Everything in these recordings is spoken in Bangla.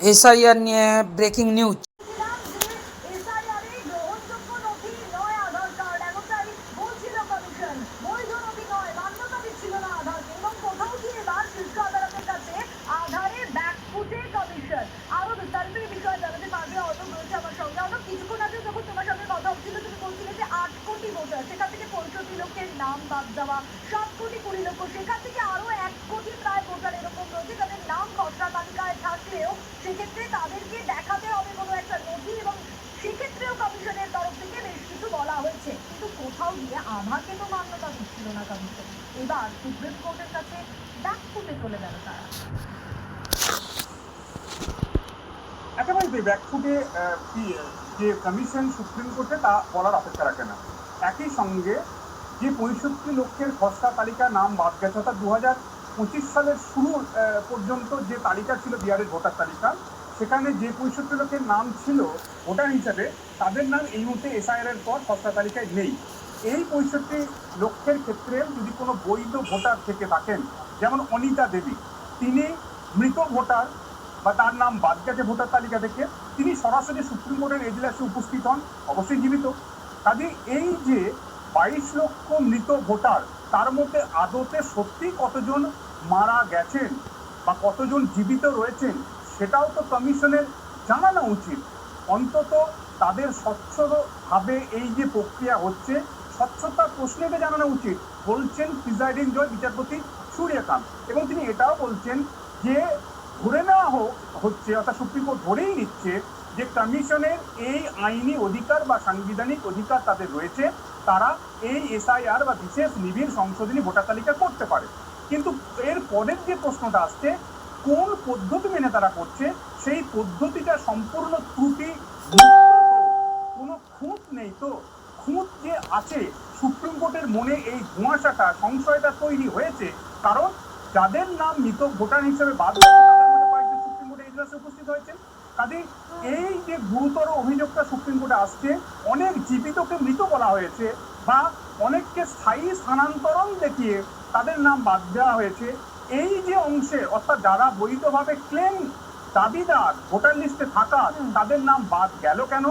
এসআইআর নিয়ে ব্রেকিং নিউজ। নাম বাদ দেওয়া 7,20,00,000 সেখান থেকে আরো 1,00,00,000 প্রায় ভোটার এরকম রয়েছে যাদের নাম খসড়া তালিকায় থাকলেও সেক্ষেত্রে তাদেরকে দেখাতে হবে কোনো একটা নথি এবং সেক্ষেত্রেও কমিশনের তরফ থেকে বেশ কিছু বলা হয়েছে, কিন্তু কোথাও গিয়ে আধাকে তো মান্যতা দিচ্ছিল না কমিশন। এবার সুপ্রিম কোর্টের কাছে ব্যাকফুটে চলে গেল তারা। একেবারে ব্যাকফুটে যে কমিশন সুপ্রিম কোর্টে তা বলার অপেক্ষা রাখে না। একই সঙ্গে যে 65 লক্ষের খসড়া তালিকা নাম বাদ গেছে, অর্থাৎ 2025 সালের শুরু পর্যন্ত যে তালিকা ছিল বিহারের ভোটার তালিকা, সেখানে যে 65 লক্ষের নাম ছিল ভোটার হিসাবে, তাদের নাম এই মুহূর্তে এসআইআর পর খসড়া তালিকায় নেই। এই 65 লক্ষের ক্ষেত্রে যদি কোনো বৈধ ভোটার থেকে থাকেন, যেমন অনিতা দেবী, তিনি মৃত ভোটার বা তার নাম বাদ গেছে ভোটার তালিকা থেকে, তিনি সরাসরি সুপ্রিম কোর্টের এজলাসে উপস্থিত হন, অবশ্যই জীবিত। কাজে এই যে 22 লক্ষ মৃত ভোটার, তার মধ্যে আদতে সত্যি কতজন মারা গেছেন বা কতজন জীবিত রয়েছেন সেটাও তো কমিশনের জানানো উচিত। অন্তত তাদের স্বচ্ছভাবে এই যে প্রক্রিয়া হচ্ছে, স্বচ্ছতার প্রশ্নকে জানানো উচিত, বলছেন প্রিজাইডিং জজ বিচারপতি সূর্যকান্ত। এবং তিনি এটাও বলছেন যে ধরে নেওয়া হচ্ছে, অর্থাৎ সুপ্রিম কোর্ট ধরেই নিচ্ছে যে কমিশনের এই আইনি অধিকার বা সাংবিধানিক অধিকার তাদের রয়েছে, তারা এই এসআইআর বা বিশেষ নিবিড় সংশোধনী ভোটার তালিকা করতে পারে। কিন্তু এর পরের যে প্রশ্নটা আসছে, কোন পদ্ধতি মেনে তারা করছে, সেই পদ্ধতিটা সম্পূর্ণ ত্রুটি, কোনো খুঁত নেই। তো খুঁত যে আছে, সুপ্রিম কোর্টের মনে এই ধোঁয়াশাটা, সংশয়টা তৈরি হয়েছে, কারণ যাদের নাম মৃত ভোটার হিসেবে বাদ গেছে তাদের মধ্যে কয়েকজন সুপ্রিম কোর্টে এজলাসে উপস্থিত হয়েছেন। কাজে এই যে গুরুতর অভিযোগটা সুপ্রিম কোর্টে আসছে, অনেক জীবিতকে মৃত বলা হয়েছে বা অনেককে স্থায়ী স্থানান্তরণ দেখিয়ে তাদের নাম বাদ দেওয়া হয়েছে, এই যে অংশে, অর্থাৎ যারা বৈধভাবে ক্লেম দাবিদার ভোটার লিস্টে থাকা, তাদের নাম বাদ গেল কেন,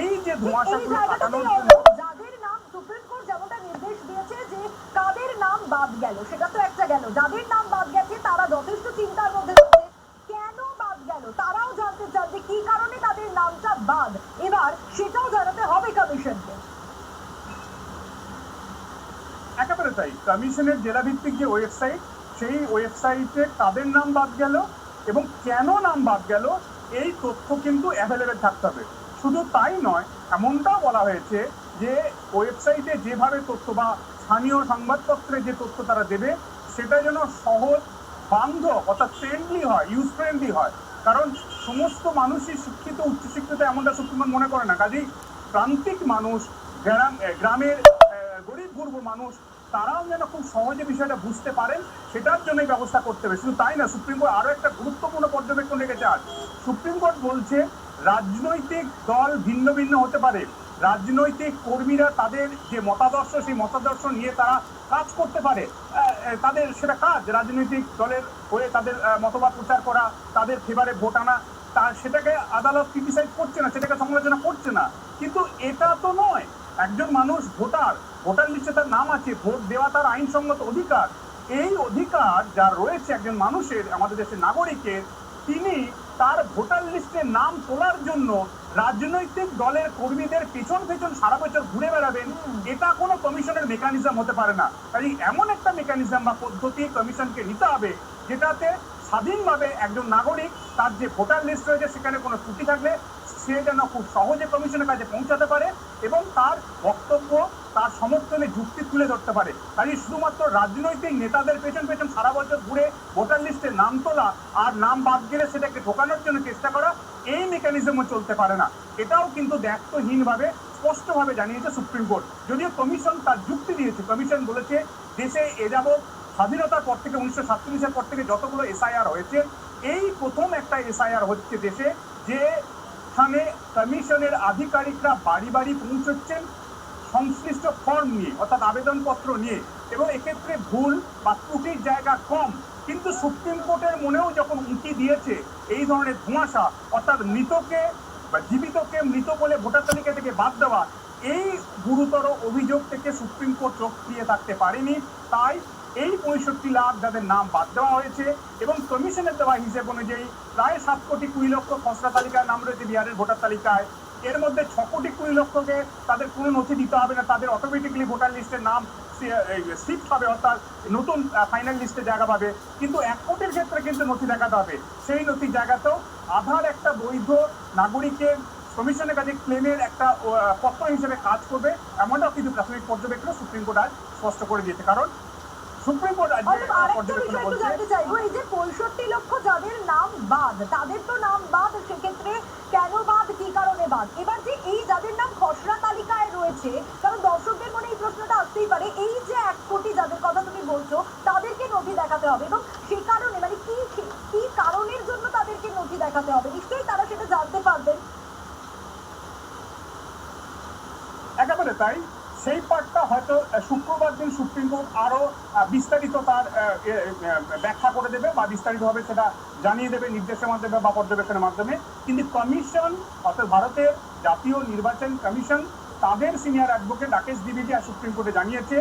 এই যে ধোঁয়াশাগুলো কাটানোর জন্য যাদের নাম সুপ্রিম কোর্ট যেমনটা নির্দেশ দিয়েছে যে কাদের নাম বাদ গেল সেটা তো একটা গেল, যাদের নাম বাদ গেছে তারা যথেষ্ট চিন্তার মধ্যে রয়েছে, কেন বাদ গেল তারাও জানতে চান যে কি কারণে তাদের নামটা বাদ, এবার সেটাও জানাতে হবে কমিশনকে। একেবারে তাই, কমিশনের জেলাভিত্তিক যে ওয়েবসাইট, সেই ওয়েবসাইটে তাদের নাম বাদ গেল এবং কেন নাম বাদ গেল এই তথ্য কিন্তু অ্যাভেলেবেল থাকতে হবে। শুধু তাই নয়, এমনটাও বলা হয়েছে যে ওয়েবসাইটে যেভাবে তথ্য বা স্থানীয় সংবাদপত্রে যে তথ্য তারা দেবে, সেটা যেন সহজ বান্ধব, অর্থাৎ ফ্রেন্ডলি হয়, ইউজ ফ্রেন্ডলি হয়। কারণ সমস্ত মানুষই শিক্ষিত, উচ্চশিক্ষিত এমনটা সুপ্রিম কোর্ট মনে করে না। কাজেই প্রান্তিক মানুষ, গ্রামের গরিব গুরব মানুষ, তারাও যেন খুব সহজে বিষয়টা বুঝতে পারেন, সেটার জন্যই ব্যবস্থা করতে হবে। শুধু তাই না, সুপ্রিম কোর্ট আরও একটা গুরুত্বপূর্ণ পর্যবেক্ষণ রেখেছে আজ। সুপ্রিম কোর্ট বলছে রাজনৈতিক দল ভিন্ন ভিন্ন হতে পারে, রাজনৈতিক কর্মীরা তাদের যে মতাদর্শ, সেই মতাদর্শ নিয়ে তারা কাজ করতে পারে, তাদের সেটা কাজ, রাজনৈতিক দলের হয়ে তাদের মতবাদ প্রচার করা, তাদের ফেভারে ভোট আনা, সেটাকে আদালত ক্রিটিসাইজ করছে না, সেটাকে সমালোচনা করছে না। কিন্তু এটা তো নয়, একজন মানুষ ভোটার লিস্টে তার নাম আছে, ভোট দেওয়া তার আইনসঙ্গত অধিকার। এই অধিকার যা রয়েছে একজন মানুষের, আমাদের দেশের নাগরিকের, তিনি তার ভোটার লিস্টে নাম তোলার জন্য রাজনৈতিক দলের কর্মীদের পেছন পেছন সারা বছর ঘুরে বেড়াবেন, এটা কোনো কমিশনের মেকানিজম হতে পারে না। কাজে এমন একটা মেকানিজম বা পদ্ধতি কমিশনকে নিতে হবে যেটাতে স্বাধীনভাবে একজন নাগরিক তার যে ভোটার লিস্ট রয়েছে সেখানে কোনো ত্রুটি থাকলে সে যেন খুব সহজে কমিশনের কাছে পৌঁছাতে পারে এবং তার বক্তব্য, তার সমর্থনে যুক্তি তুলে ধরতে পারে। কাজে শুধুমাত্র রাজনৈতিক নেতাদের পেছন পেছন সারা বছর ঘুরে ভোটার লিস্টে নাম তোলা আর নাম বাদ গেলে সেটাকে ঢোকানোর জন্য চেষ্টা করা, এই মেকানিজমও চলতে পারে না। এটাও কিন্তু দায়িত্বহীনভাবে স্পষ্টভাবে জানিয়েছে সুপ্রিম কোর্ট। যদিও কমিশন তার যুক্তি দিয়েছে, কমিশন বলেছে দেশে এ যাবৎ স্বাধীনতার পর থেকে 1947-এর পর থেকে যতগুলো এসআইআর হয়েছে, এই প্রথম একটা এসআইআর হচ্ছে দেশে যেখানে কমিশনের আধিকারিকরা বাড়ি বাড়ি পৌঁছচ্ছেন সংশ্লিষ্ট ফর্ম নিয়ে, অর্থাৎ আবেদনপত্র নিয়ে, এবং এক্ষেত্রে ভুল বা ত্রুটির জায়গা কম। কিন্তু সুপ্রিম কোর্টের মনেও যখন উঁকি দিয়েছে এই ধরনের ধোঁয়াশা, অর্থাৎ মৃতকে বা জীবিতকে মৃত বলে ভোটার তালিকা থেকে বাদ দেওয়া, এই গুরুতর অভিযোগ থেকে সুপ্রিম কোর্ট চোখ ফিরিয়ে থাকতে পারেনি। তাই এই 65 লাখ যাদের নাম বাদ দেওয়া হয়েছে এবং কমিশনের দেওয়া হিসেব অনুযায়ী প্রায় 7,20,00,000 খসড়া তালিকায় নাম রয়েছে বিহারের ভোটার তালিকায়। এর মধ্যে 6,20,00,000-কে তাদের কোনো নথি দিতে হবে না, তাদের অটোমেটিকলি ভোটার লিস্টের নাম শিফট হবে, অর্থাৎ নতুন ফাইনাল লিস্টে জায়গা পাবে। কিন্তু 1 কোটির ক্ষেত্রে কিন্তু নথি দেখাতে হবে। সেই নথির জায়গাতেও আধার একটা বৈধ নাগরিকের কমিশনের কাছে ক্লেমের একটা পত্র হিসেবে কাজ করবে, এমনটাও কিন্তু প্রাথমিক পর্যবেক্ষণ সুপ্রিম কোর্ট আজ স্পষ্ট করে দিয়েছে। কারণ সুপ্রিম কোর্ট আজ পর্যবেক্ষণ বলছে জানতে চাইবো, এই যে 65 লক্ষ যাদের নাম বাদ, তাদের তো নাম বাদ, সেক্ষেত্রে কেন বাদ, কি কারণে বাদ? এবার যে এই যাদের নাম খসড়া তালিকায় রয়েছে, কারণ দর্শকদের মনে এই প্রশ্নটা আসতেই পারে, এই যে 1 কোটি যাদের কথা তুমি বলছো তাদেরকে নথি দেখাতে হবে, এবং সেই কারণে মানে কি কারণের জন্য তাদেরকে নথি দেখাতে হবে, নিশ্চয়ই তারা সেটা জানতে পারবেন। একেবারে তাই, সেই পার্টটা হয়তো শুক্রবার দিন সুপ্রিম কোর্ট আরো বিস্তারিত তার ব্যাখ্যা করে দেবে বা বিস্তারিতভাবে সেটা জানিয়ে দেবে নির্দেশের মাধ্যমে বা পর্যবেক্ষণের মাধ্যমে। কিন্তু কমিশন, অর্থাৎ ভারতের জাতীয় নির্বাচন কমিশন, তাদের সিনিয়র অ্যাডভোকেট রাকেশ দ্বিবেদী আর সুপ্রিম কোর্টে জানিয়েছে,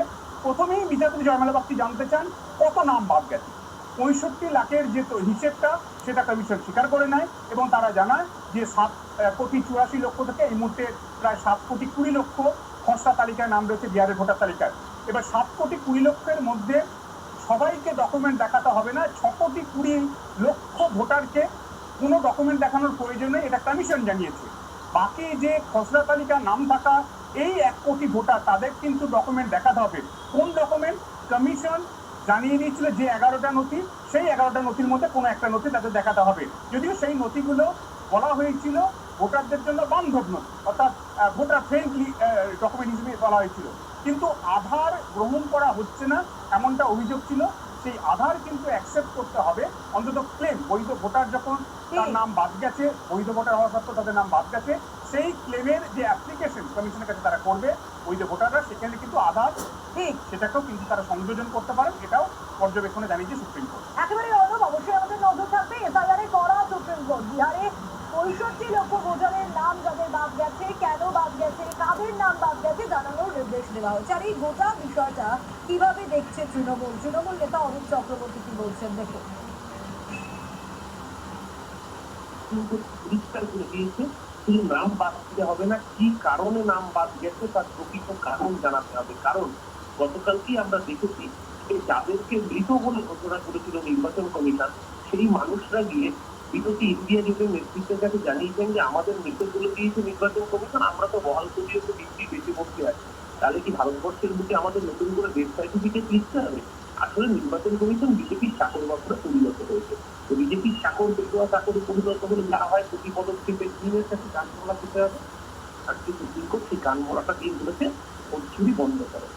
প্রথমেই বিচারপতি জয়মালা বাগচি জানতে চান কত নাম বাদ গেছে। 65 লাখের যে হিসেবটা সেটা কমিশন স্বীকার করে নেয় এবং তারা জানায় যে 7,84,00,000 থেকে এই মুহূর্তে প্রায় 7,20,00,000 খসড়া তালিকায় নাম রয়েছে বিহারের ভোটার তালিকায়। এবার 7,20,00,000-এর মধ্যে সবাইকে ডকুমেন্ট দেখাতে হবে না, 6,20,00,000 ভোটারকে কোনো ডকুমেন্ট দেখানোর প্রয়োজন নেই, এটা কমিশন জানিয়েছে। বাকি যে খসড়া তালিকায় নাম থাকা এই 1 কোটি ভোটার, তাদের কিন্তু ডকুমেন্ট দেখাতে হবে। কোন ডকুমেন্ট? কমিশন জানিয়ে দিয়েছিল যে 11টা নথি, সেই 11টা নথির মধ্যে কোনো একটা নথি তাদের দেখাতে হবে। যদিও সেই নথিগুলো বলা হয়েছিল ভোটারদের জন্য বান্ধব নথি, অর্থাৎ ভোটার ফ্রেন্ডলি ডকুমেন্ট হিসেবে বলা হয়েছিল। কিন্তু আধার গ্রহণ করা হচ্ছে না এমনটা অভিযোগ ছিল। সেই আধার কিন্তু অ্যাকসেপ্ট করতে হবে, অন্তত ক্লেম, বৈধ ভোটার যখন তার নাম বাদ গেছে, বৈধ ভোটার হওয়া সত্ত্বেও তাদের নাম বাদ গেছে, সেই ক্লেমের যে অ্যাপ্লিকেশন কমিশনের কাছে তারা করবে বৈধ ভোটাররা, সেখানে কিন্তু আধার ঠিক সেটাকেও কিন্তু তারা সংযোজন করতে পারেন, এটাও পর্যবেক্ষণে জানিয়েছে সুপ্রিম কোর্ট। একেবারে অনুপ, অবশ্যই আমাদের নজর থাকবে এসআইআর এ করা সুপ্রিম কোর্ট। বিহারে 65 লক্ষ ভোটারের নাম যাদের বাদ গেছে, কেন বাদ গেছে, কাদের নাম বাদ গেছে জানানোর নির্দেশ দেওয়া হয়েছে। আর এই গোটা বিষয়টা কিভাবে দেখছে তৃণমূল নেতা অরূপ চক্রবর্তী কি বলছেন দেখুন। পরিষ্কার করে দিয়েছে, শুধু নাম বাদ দিতে হবে না, কি কারণে নাম বাদ গেছে তার প্রকৃত কারণ জানাতে হবে। কারণ গতকালকেই আমরা দেখেছি যে যাদেরকে মৃত বলে ঘোষণা করেছিল নির্বাচন কমিশন, সেই মানুষরা গিয়ে বিরোধী ইন্ডিয়া জোটের নেতৃত্বের কাছে জানিয়েছেন যে আমাদের মৃতগুলো দিয়েছে নির্বাচন কমিশন, আমরা তো বহাল করিয়ে তো ডিগ্রি বেঁচে বসতে আছি, তাহলে কি ভারতবর্ষের বুকে আমাদের নতুন করে ডেথ সার্টিফিকেট লিখতে হবে? আসলে নির্বাচন কমিশন বিজেপির চাকর বাকরে পরিণত হয়েছে। তো বিজেপির চাকর পেটোয়া চাকরি পরিণত হলে যা হয় প্রতি পদক্ষেপে দিনের কাছে গান বলা দিতে হবে। আর কি সুপ্রিম কোর্ট সেই গান বলাটা দিয়ে বলেছে চুরি বন্ধ করে।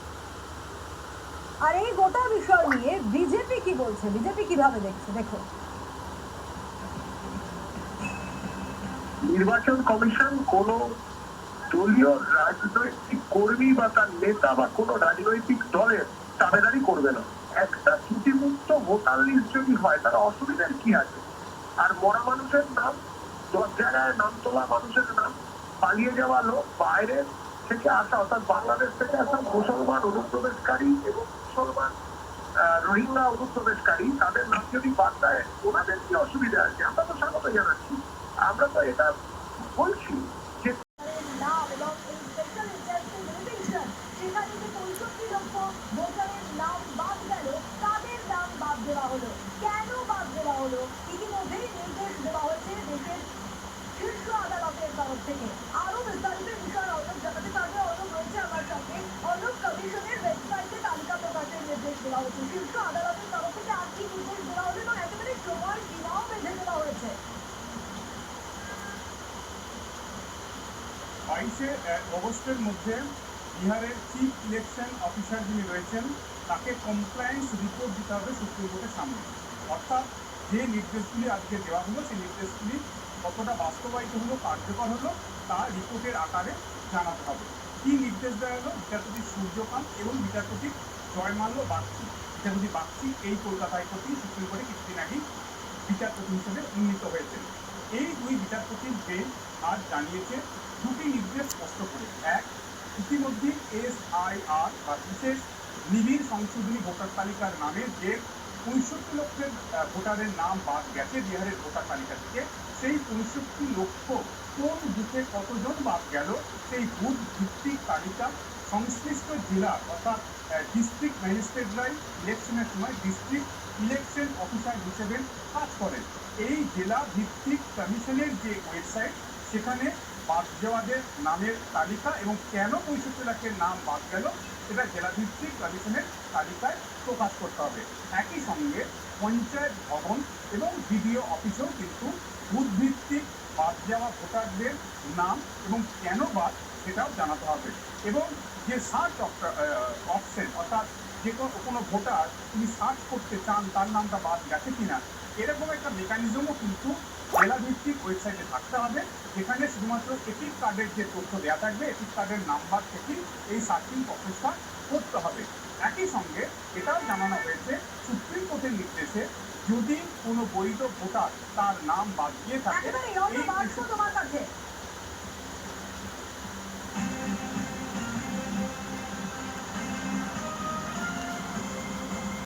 আর এই গোটা বিষয় নিয়ে বিজেপি কি বলছে, বিজেপি কিভাবে দেখছে দেখো। নির্বাচন কমিশন কোন দলীয় রাজনৈতিক কর্মী বা তার নেতা বা কোন রাজনৈতিক দলের দাবেদারি করবে না। একটা ত্রুটিমুক্ত ভোটার লিস্ট যদি হয় তার অসুবিধার কি আছে? আর মরা মানুষের নাম, 10 জায়গায় নাম তোলা মানুষের নাম, পালিয়ে যাওয়া লোক, বাইরে থেকে আসা অর্থাৎ বাংলাদেশ থেকে আসা মুসলমান অনুপ্রবেশকারী এবং মুসলমান রোহিঙ্গা অনুপ্রবেশকারী, তাদের নাম যদি বাদ দেয় ওনাদের কি অসুবিধা আছে? আমরা তো স্বাগত জানাচ্ছি। আমরা তো এটা বলছি যে নাম এবং এই স্পেশাল ইন্টারেস্টিং ডিভিশন, সেখানে যে 65 লক্ষ ভোটারের নাম বাদ গেল, তাদের নাম বাদ দেওয়া হলো, কেন বাদ দেওয়া হলো, ইতিমধ্যেই নির্দেশ দেওয়া হয়েছে দেশের শীর্ষ আদালতের তরফ থেকে। আরো বিস্তারিত বিষয় অর্ণব জানাতে পারবে। অর্ণব রয়েছে আমার সাথে। অর্ণব, কমিশনের ওয়েবসাইটে তালিকা প্রকাশের নির্দেশ দেওয়া হয়েছে, শীর্ষ আদালতের তরফ থেকে আর কি নির্দেশ দেওয়া হলো এবং একেবারে সময় সীমাও বেঁধে দেওয়া হয়েছে। 22 অগস্টের মধ্যে বিহারের চিফ ইলেকশন অফিসার যিনি রয়েছেন তাকে কমপ্লায়েন্স রিপোর্ট দিতে হবে সুপ্রিম কোর্টের সামনে। অর্থাৎ যে নির্দেশগুলি আজকে দেওয়া হলো সেই নির্দেশগুলি কতটা বাস্তবায়িত হলো, কার্যকর হলো, তা রিপোর্টের আকারে জানাতে হবে। কি নির্দেশ দেওয়া হলো বিচারপতি সূর্যকান্ত এবং বিচারপতি জয়মাল্য বাগচি, হিসাবুদ্দি বাগচি এই কলকাতা হাইকোর্টে সুপ্রিম কোর্টে কিছুদিন আগেই বিচারপতি হিসেবে উন্নীত হয়েছেন। এই দুই বিচারপতির বেঞ্চ আজ জানিয়েছে দুটি নির্দেশ স্পষ্ট করে। এক, ইতিমধ্যে SIR বা বিশেষ নিবিড় সংশোধনী ভোটার তালিকার নামে যে ৬৫ লক্ষের ভোটারের নাম বাদ গেছে বিহারের ভোটার তালিকা থেকে, সেই ৬৫ লক্ষ কোন বুথে কতজন বাদ গেল সেই বুথ ভিত্তিক তালিকা সংশ্লিষ্ট জেলা অর্থাৎ ডিস্ট্রিক্ট ম্যাজিস্ট্রেটরাই ইলেকশনের সময় ডিস্ট্রিক্ট ইলেকশন অফিসার হিসেবে কাজ করেন। এই জেলা ভিত্তিক কমিশনের যে ওয়েবসাইট, সেখানে বাদ যাওয়াদের নামের তালিকা এবং কেন ৬৫ লাখের নাম বাদ গেল সেটা জেলা ভিত্তিক কমিশনের তালিকায় প্রকাশ করতে হবে। একই সঙ্গে পঞ্চায়েত ভবন এবং বিডিও অফিসেও কিন্তু বুথ ভিত্তিক বাদ যাওয়া ভোটারদের নাম এবং কেন বাদ সেটাও জানাতে হবে। এবং যে সার্চ অপশন অর্থাৎ যে কোনো ভোটার তিনি সার্চ করতে চান তার নামটা বাদ গেছে কিনা, এরকম একটা মেকানিজমও কিন্তু জেলা ভিত্তিক ওয়েবসাইটে থাকতে হবে, যেখানে শুধুমাত্র এপিক কার্ডের যে তথ্য দেওয়া থাকবে এপিক কার্ডের নাম্বার থেকেই এই সার্চিং প্রসেসটা করতে হবে। একই সঙ্গে এটাও জানানো হয়েছে সুপ্রিম কোর্টের নির্দেশে যদি কোনো বৈধ ভোটার তার নাম বাদ দিয়ে থাকে একেবারে অন্য এই বাক্স তোমার কাছে